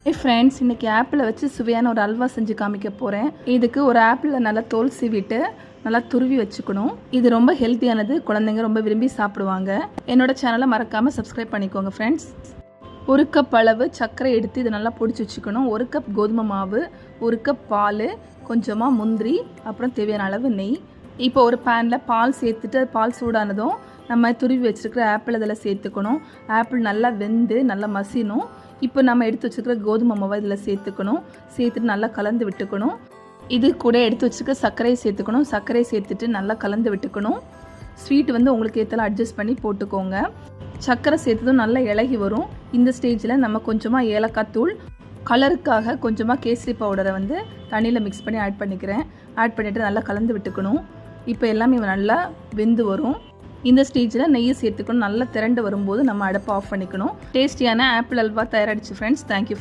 Hey friends, இன்னைக்கு ஆப்பிளை வச்சு சுவையான ஒரு அல்வா செஞ்சு காமிக்க போகிறேன். இதுக்கு ஒரு ஆப்பிளில் நல்லா தோல் சீவிட்டு நல்லா துருவி வச்சுக்கணும். இது ரொம்ப ஹெல்த்தியானது, குழந்தைங்க ரொம்ப விரும்பி சாப்பிடுவாங்க. என்னோட சேனலை மறக்காமல் சப்ஸ்கிரைப் பண்ணிக்கோங்க ஃப்ரெண்ட்ஸ். ஒரு கப் அளவு சர்க்கரை எடுத்து இதை நல்லா பொடிச்சு வச்சுக்கணும். ஒரு கப் கோதுமை மாவு, ஒரு கப் பால், கொஞ்சமாக முந்திரி, அப்புறம் தேவையான அளவு நெய். இப்போ ஒரு பேனில் பால் சேர்த்துட்டு பால் சூடானதும் நம்ம துருவி வச்சுருக்கிற ஆப்பிள் அதில் சேர்த்துக்கணும். ஆப்பிள் நல்லா வெந்து நல்லா மசியணும். இப்போ நம்ம எடுத்து வச்சுருக்கிற கோதுமை மாவை இதில் சேர்த்துக்கணும். சேர்த்துட்டு நல்லா கலந்து விட்டுக்கணும். இது கூட எடுத்து வச்சுருக்க சர்க்கரையை சேர்த்துக்கணும். சர்க்கரையை சேர்த்துட்டு நல்லா கலந்து விட்டுக்கணும். ஸ்வீட் உங்களுக்கு ஏற்றலாம் அட்ஜஸ்ட் பண்ணி போட்டுக்கோங்க. சர்க்கரை சேர்த்ததும் நல்லா இலகி வரும். இந்த ஸ்டேஜில் நம்ம கொஞ்சமாக ஏலக்காய் தூள், கலருக்காக கொஞ்சமாக கேசரி பவுடரை தண்ணியில் மிக்ஸ் பண்ணி ஆட் பண்ணிக்கிறேன். ஆட் பண்ணிவிட்டு நல்லா கலந்து விட்டுக்கணும். இப்போ எல்லாமே நல்லா வெந்து வரும். இந்த ஸ்டேஜில் நெய்யை சேர்த்துக்கணும். நல்லா திரண்டு வரும்போது நம்ம அடுப்பை ஆஃப் பண்ணிக்கணும். டேஸ்டியான ஆப்பிள் அல்வா தயாராகிடுச்சு ஃப்ரெண்ட்ஸ். தேங்க்யூ.